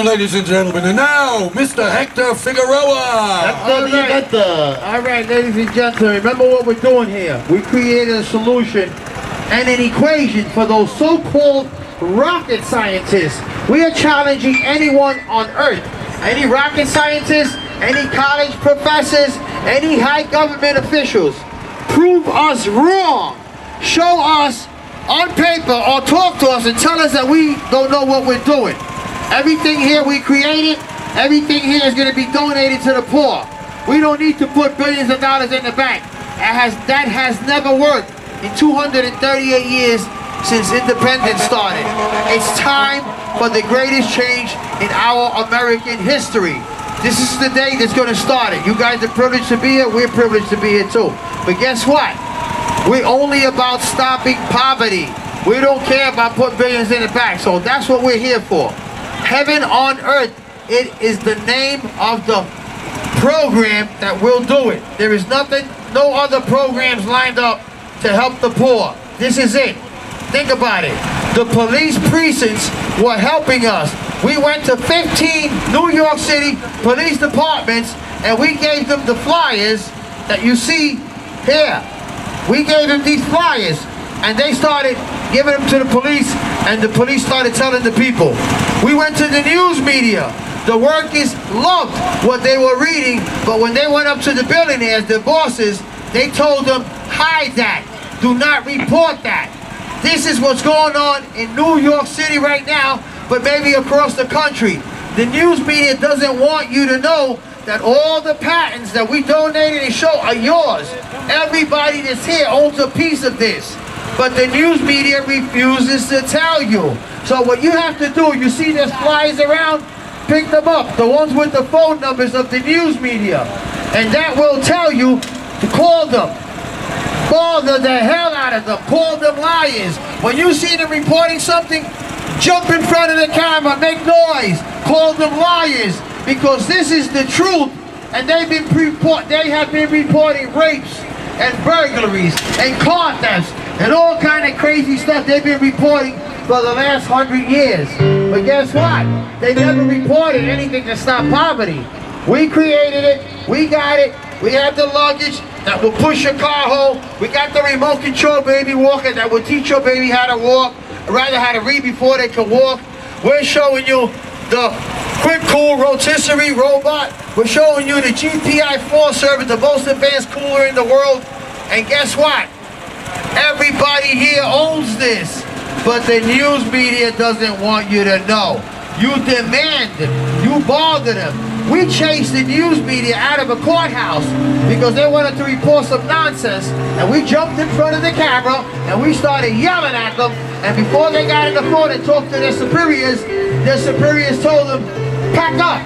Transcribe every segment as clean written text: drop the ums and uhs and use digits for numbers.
Ladies and gentlemen, and now, Mr. Hector Figueroa. All right, ladies and gentlemen, remember what we're doing here. We created a solution and an equation for those so-called rocket scientists. We are challenging anyone on Earth, any rocket scientists, any college professors, any high government officials. Prove us wrong. Show us on paper or talk to us and tell us that we don't know what we're doing. Everything here we created, everything here is going to be donated to the poor. We don't need to put billions of dollars in the bank. That has never worked in 238 years since independence started. It's time for the greatest change in our American history. This is the day that's going to start it. You guys are privileged to be here. We're privileged to be here too. But guess what? We're only about stopping poverty. We don't care about putting billions in the bank. So that's what we're here for. Heaven on Earth, it is the name of the program that will do it. There is nothing, no other programs lined up to help the poor. This is it. Think about it. The police precincts were helping us. We went to 15 New York City police departments and we gave them the flyers that you see here. We gave them these flyers and they started giving them to the police, and the police started telling the people. We went to the news media. The workers loved what they were reading, but when they went up to the billionaires, the bosses, they told them, hide that. Do not report that. This is what's going on in New York City right now, but maybe across the country. The news media doesn't want you to know that all the patents that we donated and show are yours. Everybody that's here owns a piece of this. But the news media refuses to tell you. So what you have to do, you see there's flyers around, pick them up, the ones with the phone numbers of the news media. And that will tell you to call them. Bother the hell out of them. Call them liars. When you see them reporting something, jump in front of the camera, make noise. Call them liars. Because this is the truth. And they have been reporting rapes and burglaries and car thefts and all kind of crazy stuff they've been reporting for the last 100 years. But guess what? They never reported anything to stop poverty. We created it, we got it, we have the luggage that will push your car home, we got the remote control baby walker that will teach your baby how to walk, or rather how to read before they can walk. We're showing you the Quick Cool Rotisserie robot. We're showing you the GPI 4 server, the most advanced cooler in the world. And guess what? Everybody here owns this, but the news media doesn't want you to know. You demand them. You bother them. We chased the news media out of a courthouse because they wanted to report some nonsense, and we jumped in front of the camera and we started yelling at them, and before they got in the phone and talked to their superiors told them, pack up,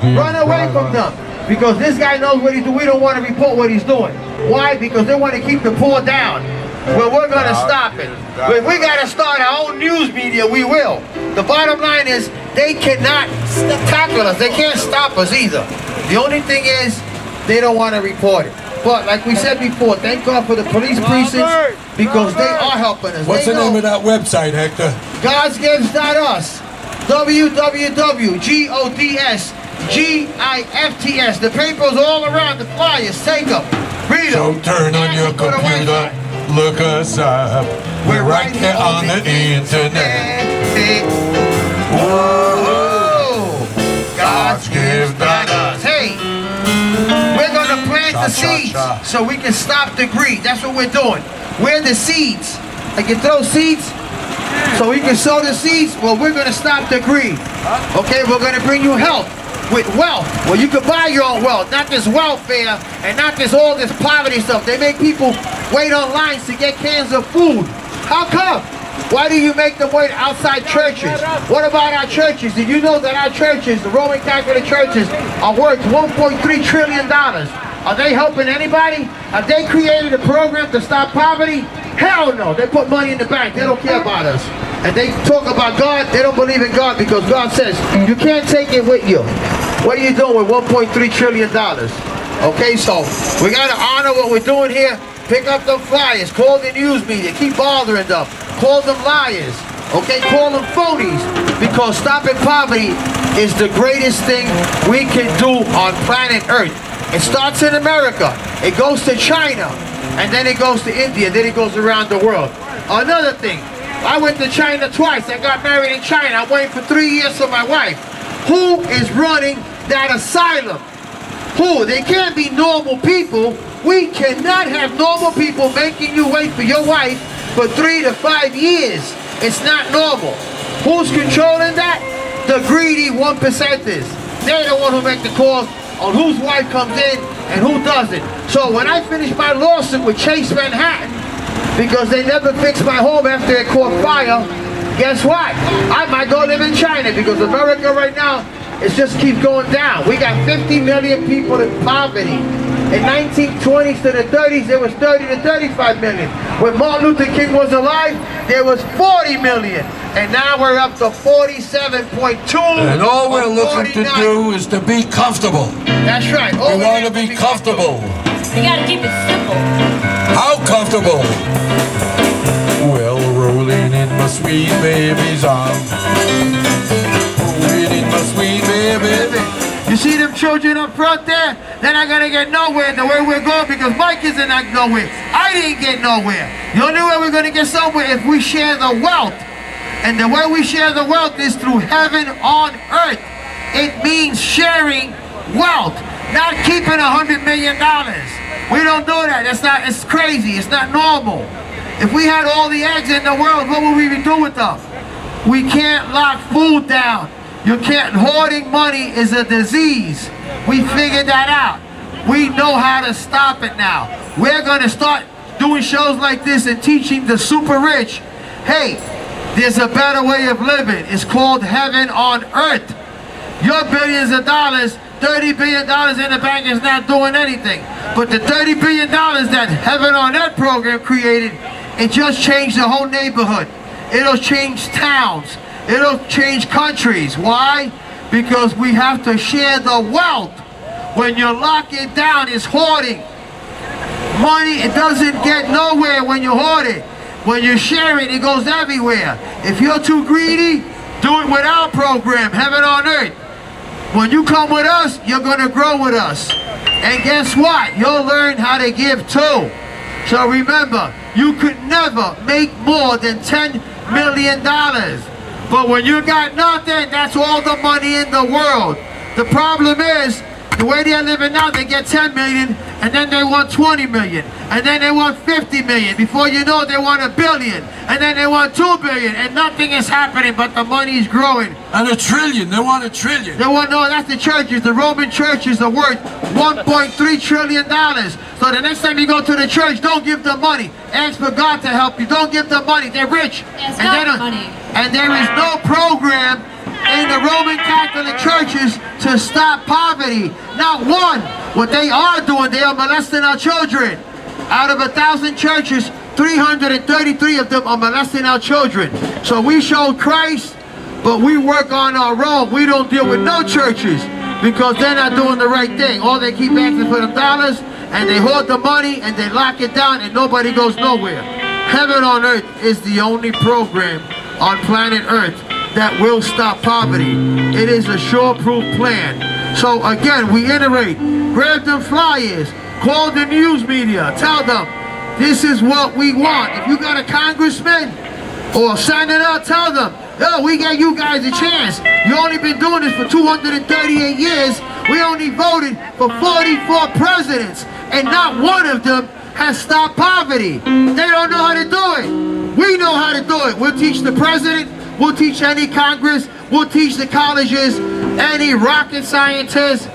run away from them, because this guy knows what he's doing. We don't want to report what he's doing. Why? Because they want to keep the poor down. Well, we're going to stop it. If we got to start our own news media, we will. The bottom line is, they cannot tackle us. They can't stop us either. The only thing is, they don't want to report it. But like we said before, thank God for the police precincts, because they are helping us. What's the name of that website, Hector? GodsGifts.us. www.GODSGIFTS. The papers all around, the flyers, take them, read them. So turn on your computer, look us up. We're right here on the internet. Whoa! GodsGifts.us. Hey, we're going to plant the seeds so we can stop the greed. That's what we're doing. We're the seeds. I can throw seeds so we can sow the seeds. Well, we're going to stop the greed. Okay, we're going to bring you health with wealth. Well, you can buy your own wealth, not this welfare and not all this poverty stuff. They make people wait on lines to get cans of food. How come? Why do you make them wait outside churches? What about our churches? Did you know that our churches, the Roman Catholic churches, are worth $1.3 trillion? Are they helping anybody? Have they created a program to stop poverty? Hell no. They put money in the bank. They don't care about us. And they talk about God. They don't believe in God because God says, you can't take it with you. What are you doing with $1.3 trillion? Okay, so we got to honor what we're doing here. Pick up the flyers. Call the news media. Keep bothering them. Call them liars. Okay, call them phonies, because stopping poverty is the greatest thing we can do on planet Earth. It starts in America, it goes to China, and then it goes to India, then it goes around the world. Another thing, I went to China twice. I got married in China. I waited for 3 years for my wife. Who is running that asylum? Who? They can't be normal people. We cannot have normal people making you wait for your wife for 3 to 5 years. It's not normal. Who's controlling that? The greedy 1%ers. They're the one who make the calls on whose wife comes in and who doesn't. So when I finished my lawsuit with Chase Manhattan, because they never fixed my home after it caught fire, guess what? I might go live in China, because America right now, it just keeps going down. We got 50 million people in poverty. In 1920s to the 30s, there was 30 to 35 million. When Martin Luther King was alive, there was 40 million. And now we're up to 47.2. And all we're looking to do is to be comfortable. That's right. We want to be comfortable. You gotta keep it simple. How comfortable? Well, rolling in my sweet baby's arms. Rolling in my sweet baby. You see them children up front there? They're not gonna get nowhere the way we're going, because my kids are not nowhere. I didn't get nowhere. The only way we're gonna get somewhere if we share the wealth. And the way we share the wealth is through heaven on earth. It means sharing wealth, not keeping $100 million. We don't do that. It's crazy. It's not normal. If we had all the eggs in the world, what would we do with them? We can't lock food down. You can't. Hoarding money is a disease. We figured that out. We know how to stop it now. We're going to start doing shows like this and teaching the super rich, hey, there's a better way of living. It's called heaven on earth. Your billions of dollars, $30 billion in the bank is not doing anything. But the $30 billion that Heaven on Earth program created, it just changed the whole neighborhood. It'll change towns. It'll change countries. Why? Because we have to share the wealth. When you lock it down, it's hoarding. Money, it doesn't get nowhere when you hoard it. When you share it, it goes everywhere. If you're too greedy, do it with our program, Heaven on Earth. When you come with us, you're going to grow with us. And guess what? You'll learn how to give too. So remember, you could never make more than $10 million. But when you got nothing, that's all the money in the world. The problem is, the way they're living now, they get 10 million, and then they want 20 million, and then they want 50 million. Before you know, they want $1 billion, and then they want 2 billion, and nothing is happening, but the money is growing. And $1 trillion, they want $1 trillion. They want, no, that's the churches. The Roman churches are worth $1.3 trillion. So the next time you go to the church, don't give them money. Ask for God to help you. Don't give them money. They're rich. It's not money. And there is no program in the Roman Catholic churches to stop poverty. Not one. What they are doing, they are molesting our children. Out of 1,000 churches, 333 of them are molesting our children. So we show Christ, but we work on our own. We don't deal with no churches, because they're not doing the right thing. All they keep asking for the dollars, and they hoard the money, and they lock it down, and nobody goes nowhere. Heaven on Earth is the only program on planet Earth that will stop poverty. It is a sure-proof plan. So again, we iterate, grab them flyers, call the news media, tell them, this is what we want. If you got a congressman or senator, tell them, oh, we gave you guys a chance. You only been doing this for 238 years. We only voted for 44 presidents, and not one of them has stopped poverty. They don't know how to do it. We know how to do it. We'll teach the president, we'll teach any Congress, we'll teach the colleges, any rocket scientists.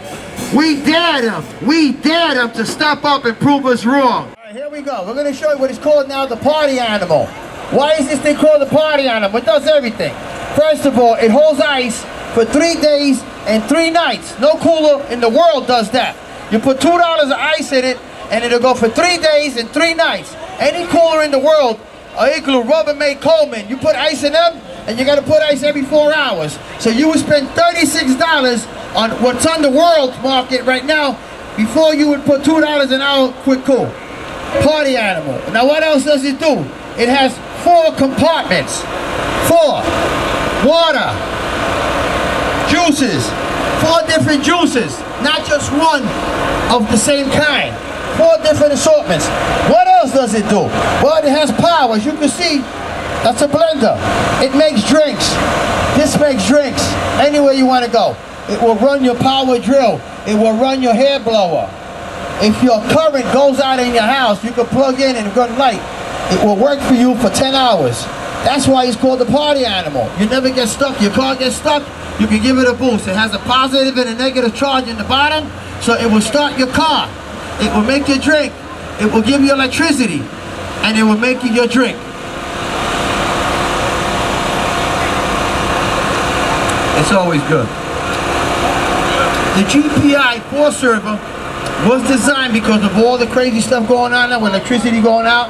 We dare them. We dare them to step up and prove us wrong. All right, here we go. We're going to show you what is called now the party animal. Why is this thing called the party animal? It does everything. First of all, it holds ice for 3 days and 3 nights. No cooler in the world does that. You put $2 of ice in it, and it'll go for 3 days and 3 nights. Any cooler in the world, Igloo, Rubbermaid, Coleman, you put ice in them, and you got to put ice every 4 hours. So you would spend $36 on what's on the world market right now before you would put $2 an hour quick cool. Party animal. Now what else does it do? It has 4 compartments. 4, water, juices, 4 different juices, not just one of the same kind. 4 different assortments. What else does it do? Well, it has power. As you can see, that's a blender. It makes drinks. This makes drinks anywhere you want to go. It will run your power drill. It will run your hair blower. If your current goes out in your house, you can plug in and run light. It will work for you for 10 hours. That's why it's called the party animal. You never get stuck. Your car gets stuck, you can give it a boost. It has a positive and a negative charge in the bottom, so it will start your car. It will make you drink. It will give you electricity, and it will make you your drink. It's always good. The GPI 4 server was designed because of all the crazy stuff going on now with electricity going out.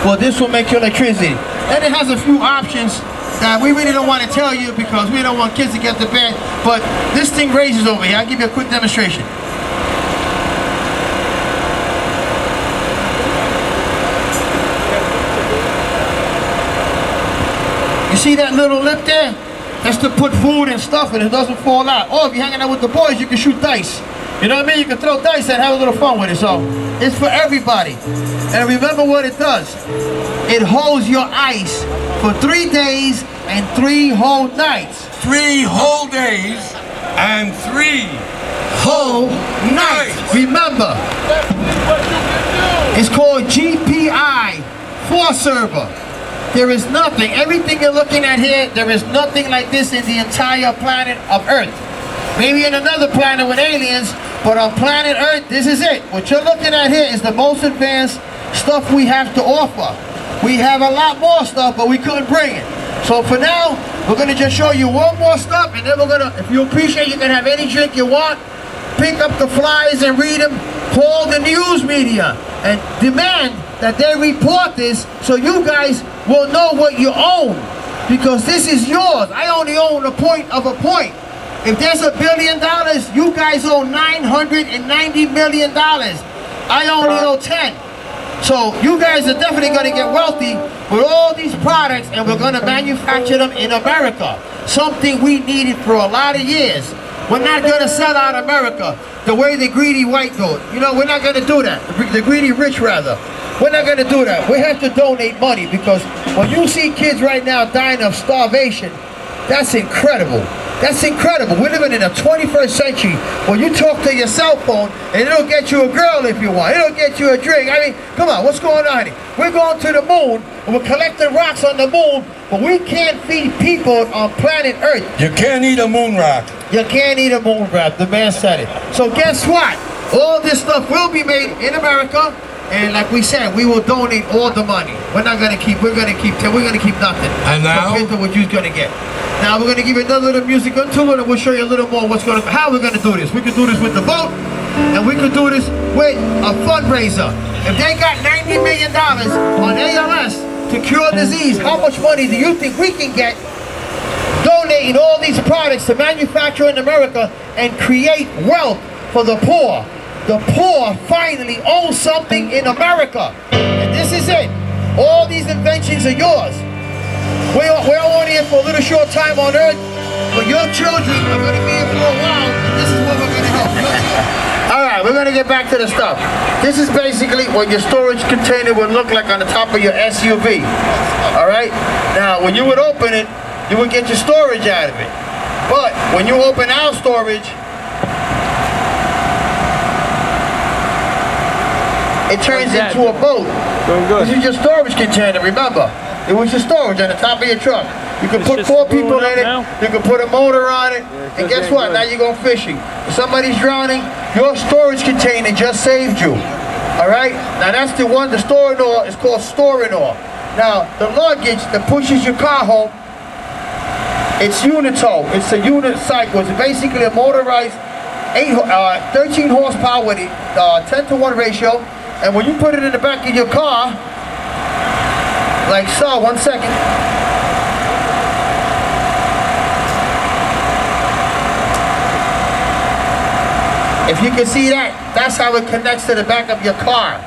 Well, this will make your electricity. And it has a few options that we really don't want to tell you because we don't want kids to get to bed. But this thing raises over here. I'll give you a quick demonstration. You see that little lip there? That's to put food and stuff and it doesn't fall out. Or if you're hanging out with the boys, you can shoot dice. You know what I mean? You can throw dice and have a little fun with it. So it's for everybody. And remember what it does. It holds your ice for 3 days and 3 whole nights. 3 whole days and 3 whole nights. Remember, it's called GPI 4 server. There is nothing, everything you're looking at here, there is nothing like this in the entire planet of Earth. Maybe in another planet with aliens, but on planet Earth, this is it. What you're looking at here is the most advanced stuff we have to offer. We have a lot more stuff, but we couldn't bring it. So for now, we're gonna just show you one more stuff, and then we're gonna, if you appreciate, you can have any drink you want. Pick up the flyers and read them. Call the news media and demand that they report this so you guys will know what you own, because this is yours. I only own a point of a point. If there's $1 billion, you guys own $990 million. I only owe 10. So you guys are definitely going to get wealthy with all these products, and we're going to manufacture them in America. Something we needed for a lot of years. We're not going to sell out America the way the greedy white do it. You know, we're not going to do that. The greedy rich, rather. We're not going to do that. We have to donate money, because when you see kids right now dying of starvation, that's incredible. That's incredible. We're living in the 21st century where you talk to your cell phone and it'll get you a girl if you want. It'll get you a drink. I mean, come on, what's going on here? We're going to the moon and we're collecting rocks on the moon, but we can't feed people on planet Earth. You can't eat a moon rock. You can't eat a moon rock. The man said it. So guess what? All this stuff will be made in America. And like we said, we will donate all the money. We're not gonna keep, we're gonna keep nothing. And now? Compared to what you're gonna get. Now we're gonna give you another little music until and we'll show you a little more how we're gonna do this. We can do this with the vote, and we can do this with a fundraiser. If they got $90 million on ALS to cure disease, how much money do you think we can get donating all these products to manufacture in America and create wealth for the poor? The poor finally own something in America. And this is it. All these inventions are yours. We're only here for a little short time on Earth, but your children are going to be here for a while, and this is what we're going to help you. Alright, we're going to get back to the stuff. This is basically what your storage container would look like on the top of your SUV. Alright? Now, when you would open it, you would get your storage out of it. But when you open our storage, it turns into a boat. This is your storage container, remember. It was your storage on the top of your truck. You can put 4 people in it, you can put a motor on it, and guess what? Now you're going fishing. If somebody's drowning, your storage container just saved you. Alright? Now that's the one, the Store-in-All is called Store-in-All. Now, the luggage that pushes your car home, it's Unitow. It's a unicycle. It's basically a motorized 13 horsepower with a 10-to-1 ratio. And when you put it in the back of your car, like so, 1 second. If you can see that, that's how it connects to the back of your car.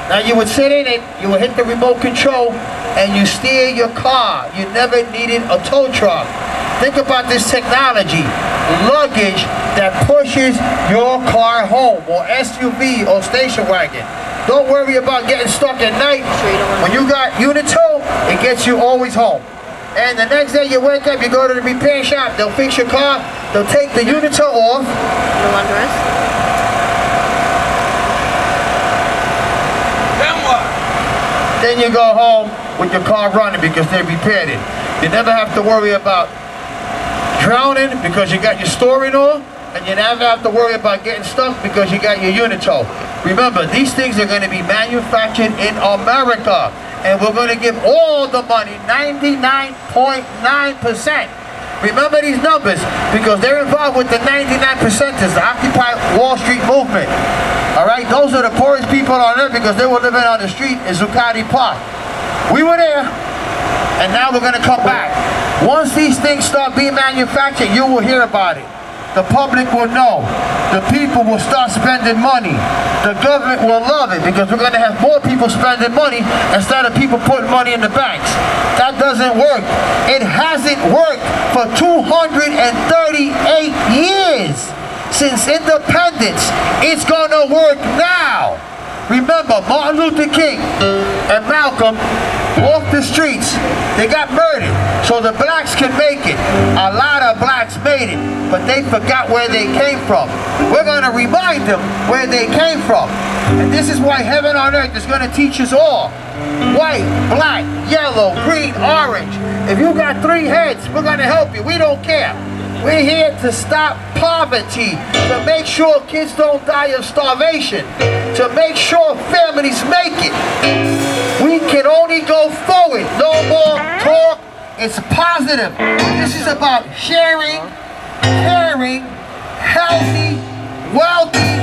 Now you would sit in it, you would hit the remote control, and you steer your car. You never needed a tow truck. Think about this technology. Luggage that pushes your car home, or SUV or station wagon. Don't worry about getting stuck at night. When you got Unitow, it gets you always home. And the next day you wake up, you go to the repair shop, they'll fix your car, they'll take the Unitow off. Then you go home with your car running because they repaired it. You never have to worry about drowning because you got your storing on, and you never have to worry about getting stuck because you got your Unitow. Remember, these things are going to be manufactured in America, and we're going to give all the money, 99.9%. Remember these numbers because they're involved with the 99%ers, the Occupy Wall Street movement. All right, those are the poorest people on earth because they were living on the street in Zuccotti Park. We were there, and now we're going to come back. Once these things start being manufactured, you will hear about it. The public will know. The people will start spending money. The government will love it because we're going to have more people spending money instead of people putting money in the banks. That doesn't work. It hasn't worked for 238 years since independence. It's going to work now. Remember, Martin Luther King and Malcolm walked the streets. They got murdered so the blacks can make it. A lot of blacks made it, but they forgot where they came from. We're going to remind them where they came from. And this is why Heaven on Earth is going to teach us all. White, black, yellow, green, orange. If you got 3 heads, we're going to help you. We don't care. We're here to stop poverty, to make sure kids don't die of starvation, to make sure families make it. We can only go forward, no more talk. It's positive. This is about sharing, caring, healthy, wealthy,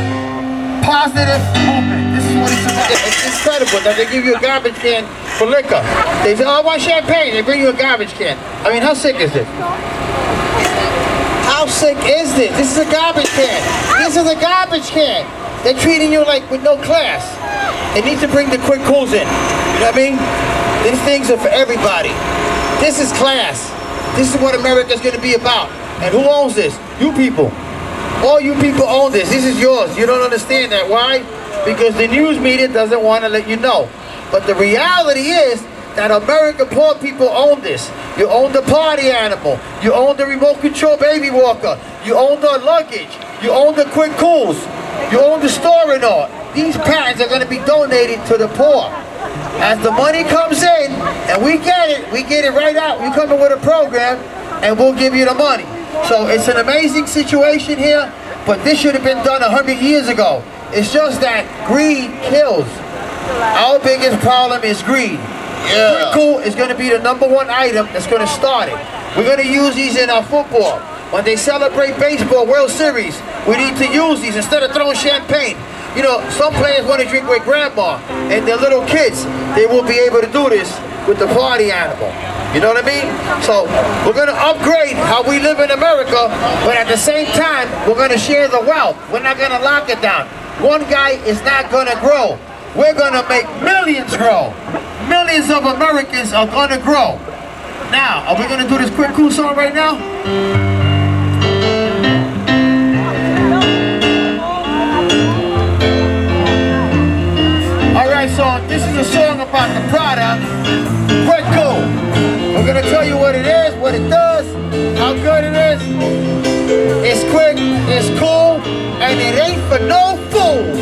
positive movement. This is what it's about. It's incredible that they give you a garbage can for liquor. They say, oh, I want champagne. They bring you a garbage can. I mean, how sick is this? How sick is this? This is a garbage can. This is a garbage can. They're treating you like with no class. They need to bring the quick cools in. You know what I mean? These things are for everybody. This is class. This is what America's going to be about. And who owns this? You people. All you people own this. This is yours. You don't understand that. Why? Because the news media doesn't want to let you know. But the reality is that American poor people own this. You own the party animal. You own the remote control baby walker. You own the luggage. You own the quick cools. You own the store and all. These patents are going to be donated to the poor. As the money comes in, and we get it right out. We come in with a program, and we'll give you the money. So it's an amazing situation here, but this should have been done 100 years ago. It's just that greed kills. Our biggest problem is greed. Quick Cool is going to be the #1 item that's going to start it. We're going to use these in our football. When they celebrate baseball World Series, we need to use these instead of throwing champagne. You know, some players want to drink with grandma and their little kids. They will be able to do this with the party animal. You know what I mean? So we're going to upgrade how we live in America, but at the same time, we're going to share the wealth. We're not going to lock it down. One guy is not going to grow. We're going to make millions grow. Millions of Americans are going to grow. Now, are we going to do this quick cool song right now? Alright, so this is a song about the product, Quick Cool. We're going to tell you what it is, what it does, how good it is. It's quick, it's cool, and it ain't for no fools.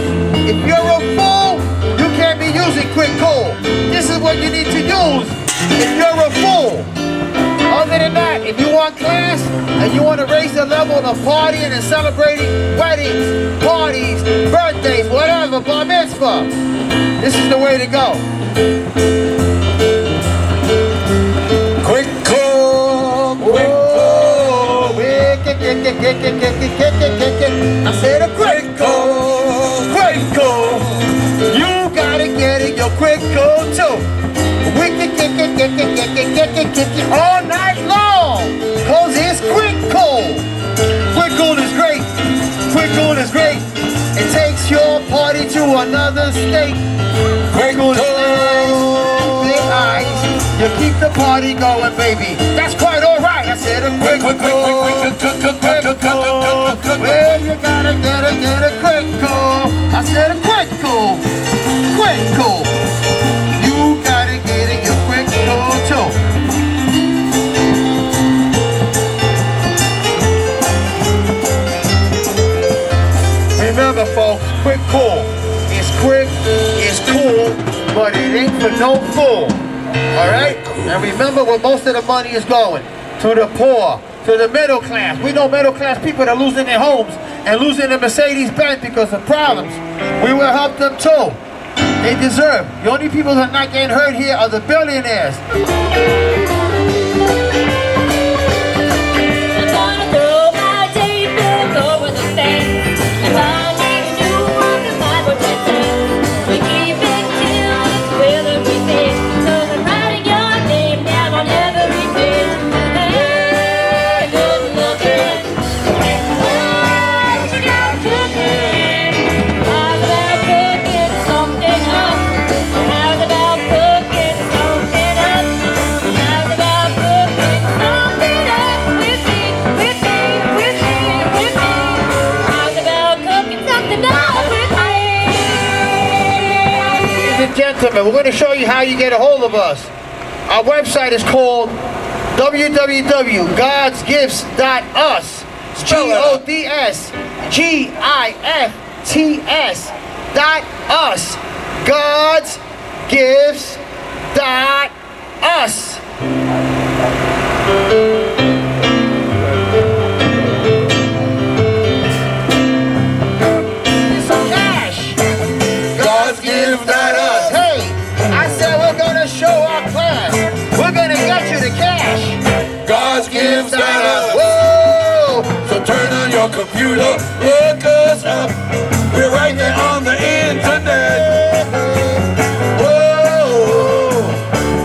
If you're a fool, you can't be using Quick Cool. This is what you need to use if you're a fool. Other than that, if you want class and you want to raise the level of partying and celebrating weddings, parties, birthdays, whatever, bar mitzvah, this is the way to go. Quick Cool, Quick Cool. I said a Quick Cool, Quick Cool. You gotta get it, your Quick Cool too. All night long, cause it's Quick Cool. Quick Cool is great. Quick Cool is great. It takes your party to another state. Quick Cool is nice, big eyes. steady going, baby. That's quite alright. I said a quick call. Well, you gotta get a quick call. I said a quick call. Quick call. You gotta get it your quick call too. Remember, folks, quick call. It's quick, it's cool, but it ain't for no fool. Alright? And remember where most of the money is going. To the poor, to the middle class. We know middle class people are losing their homes and losing their Mercedes-Benz because of problems. We will help them too. They deserve. The only people that are not getting hurt here are the billionaires. Gentlemen, we're going to show you how you get a hold of us. Our website is called www.godsgifts.us. GODSGIFTS.us. Godsgifts.us. Computer, look us up. We're right there on the internet. Whoa,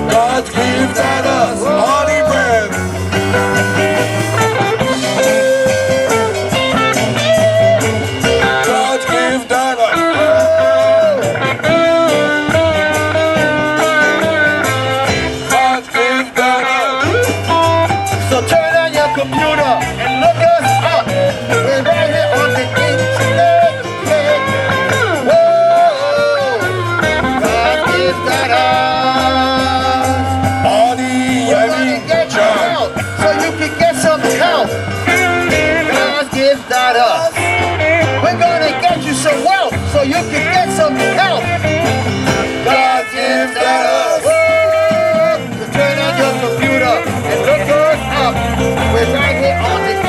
God's gift at us, Holly Brand. God's gift at us. God's gift at us. So turn on your computer and look us up. We're right here on the internet. Whoa, God gives that us. We're gonna get you out so you can get some help. God gives that us. We're gonna get you some wealth so you can get some help. God gives that us. Whoa, so turn on your computer and look us up. We're right here on the internet.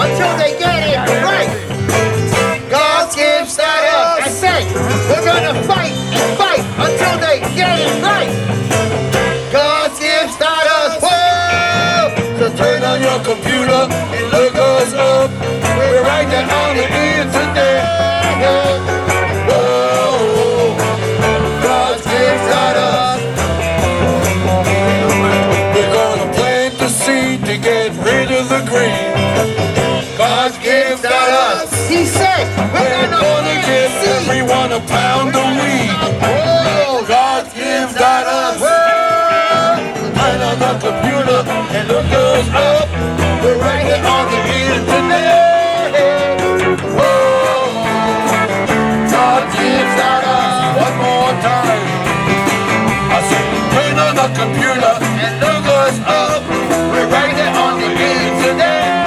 Until they get it right. God's gifts at us. I say, we're gonna fight and fight until they get it right. God's gifts at us. Whoa! So turn on your computer and look us up. We're right there on the internet. Whoa, God's gifts at us. We're gonna plant the seed to get rid of the green. God's gift at us. He said, we're gonna give everyone a pound of weed. Whoa, God's gift at us. Turn on the computer and look us up. We're right here on the internet. Whoa, God's gift at us. One more time. I said, turn on the computer and look us up. We're right here on the internet.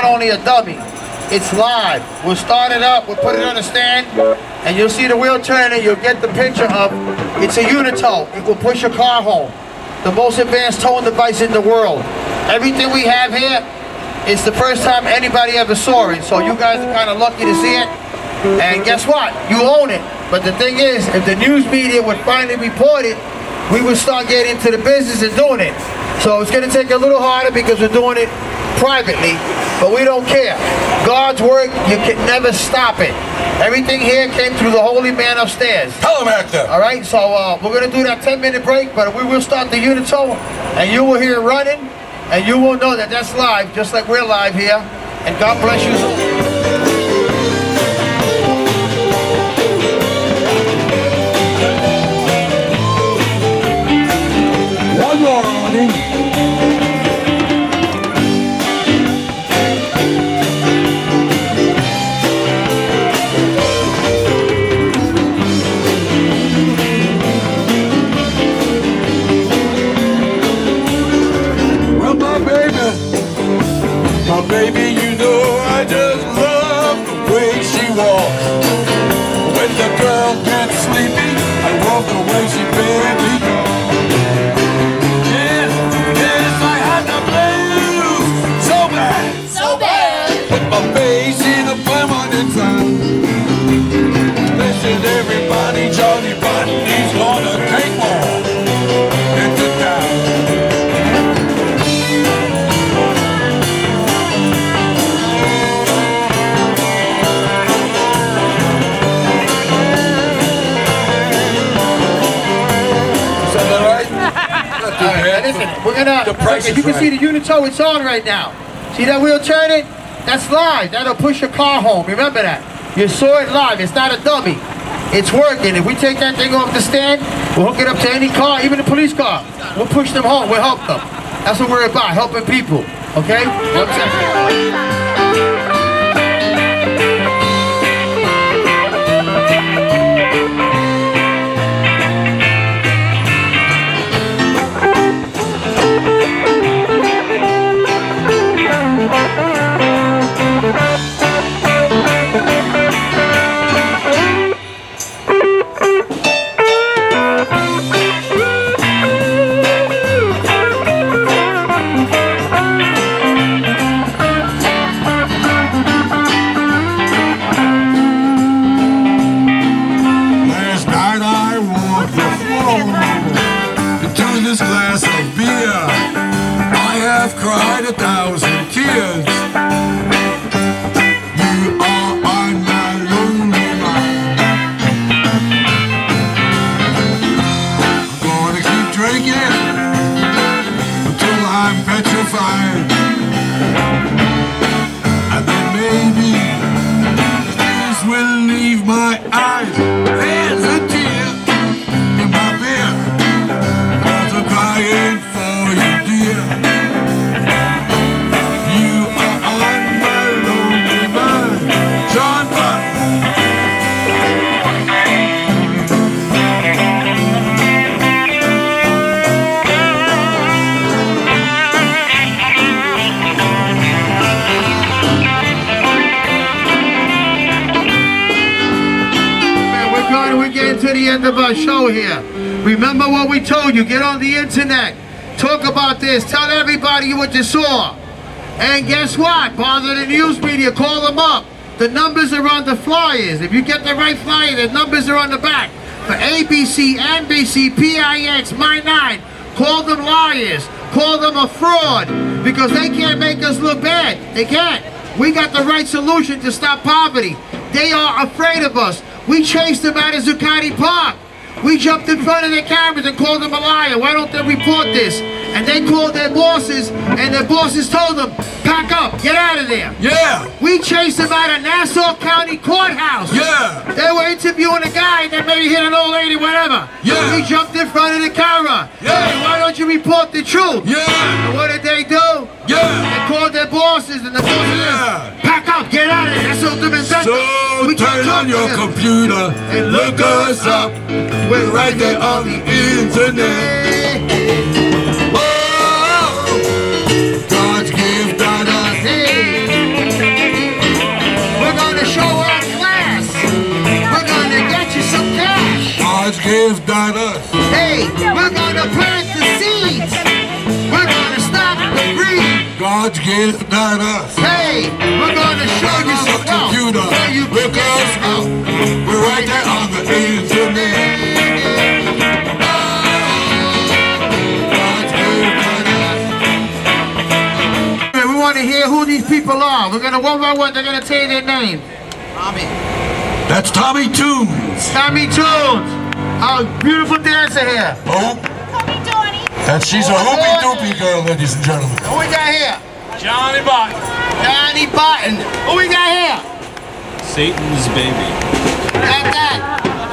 only a dummy. It's live. We'll start it up, we'll put it on a stand, and you'll see the wheel turning. You'll get the picture of, it's a Unitow. It will push your car home. The most advanced towing device in the world. Everything we have here, it's the first time anybody ever saw it, so you guys are kind of lucky to see it. And guess what? You own it. But the thing is, if the news media would finally report it, we would start getting into the business and doing it. So it's going to take a little harder because we're doing it privately, but we don't care. God's work, you can never stop it. Everything here came through the holy man upstairs. Tell him, Hector. All right, so we're going to do that 10-minute break, but we will start the Unitow, and you will hear it running, and you will know that that's live, just like we're live here. And God bless you. One more, Ronnie. Well, my baby, you know I just love the way she walks. When the girl gets sleepy, I love the way she baby talks. Yes, I had the blues so bad. So bad. Put my face in a permanent sign. Listen, everybody, Johnny Bunny's gonna take more into town. Listen, we're gonna. The price is you can right. see the Unitow. It's on right now. See that wheel turning? That's live. That'll push your car home. Remember that. You saw it live. It's not a dummy. It's working. If we take that thing off the stand, we'll hook it up to any car, even a police car. We'll push them home. We'll help them. That's what we're about. Helping people. Okay? One second. Cried 1,000 tears. You are on my lonely mind. I'm gonna keep drinking until I'm petrified, and then maybe tears will leave my eyes. There's a tear in my beer, 'cause I'm crying for you, dear. To the end of our show here. Remember what we told you. Get on the internet. Talk about this. Tell everybody what you saw. And guess what? Bother the news media. Call them up. The numbers are on the flyers. If you get the right flyer, the numbers are on the back. For ABC, NBC, PIX, My 9. Call them liars. Call them a fraud. Because they can't make us look bad. They can't. We got the right solution to stop poverty. They are afraid of us. We chased them out of Zuccotti Park. We jumped in front of their cameras and called them a liar. Why don't they report this? And they called their bosses, and their bosses told them, pack up, get out of there. Yeah. We chased them out of Nassau County Courthouse. Yeah. They were interviewing a guy that maybe hit an old lady, whatever. Yeah. We jumped in front of the camera. Yeah. Hey, why don't you report the truth? Yeah. And what did they do? Yeah. They called their bosses, and the bosses Yeah. pack up, get out of there. That's ultimate So turn on your computer and look us up. We're right there on the internet. Oh, God's gift on us. Hey. gives, not us. Hey, we're gonna plant the seeds. We're gonna stop the greed. God's gift, not us. Hey, we're gonna show you some wealth. Computer, So you can look get us some up. help. We're right there on the internet. God's gift, not us. We want to hear who these people are. We're gonna one by one. They're gonna tell you their name. That's Tommy Tunes. Tommy Tunes, our beautiful dancer here. Oh, and she's a hoopy doopy girl, ladies and gentlemen. Who we got here? Johnny Button. Johnny Button. Who we got here? Satan's baby. Got that.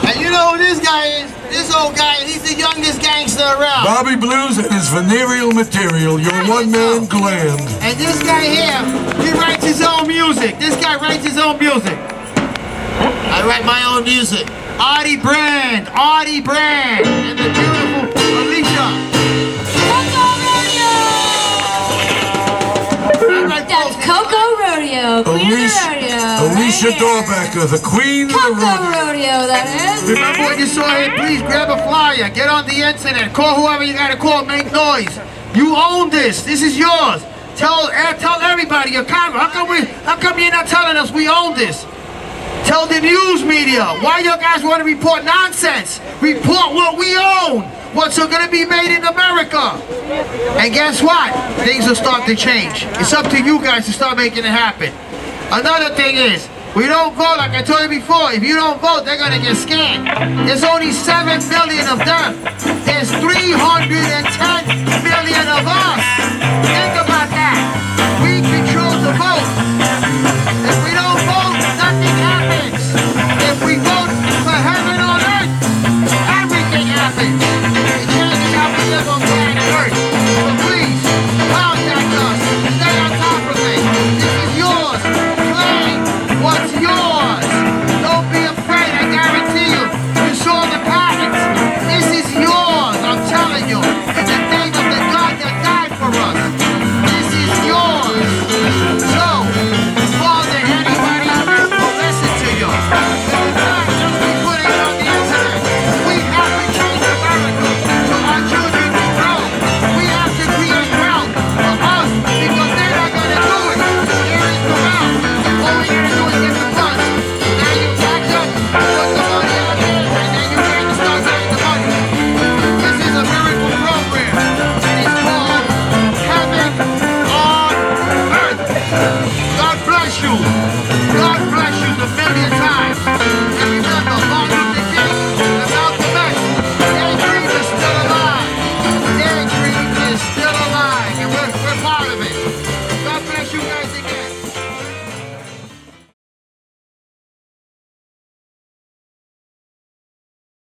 And you know who this guy is? This old guy, he's the youngest gangster around. Bobby Blues and his venereal material, your one-man gland. And this guy here, he writes his own music. This guy writes his own music. I write my own music. Artie Brand, and the beautiful Alicia. That's Coco Rodeo. Queen of the rodeo. Alicia right here. Dorbecker, the queen of the Coco rodeo. Rodeo, that is. Remember what you saw here? Please grab a flyer. Get on the internet. Call whoever you gotta call. Make noise. You own this. This is yours. Tell everybody. Your camera. How come you're not telling us we own this? Tell the news media. Why you guys want to report nonsense? Report what we own. What's going to be made in America. And guess what? Things will start to change. It's up to you guys to start making it happen. Another thing is, we don't vote, like I told you before. If you don't vote, they're going to get scanned. There's only 7 million of them. There's 310 million of us. Think about that.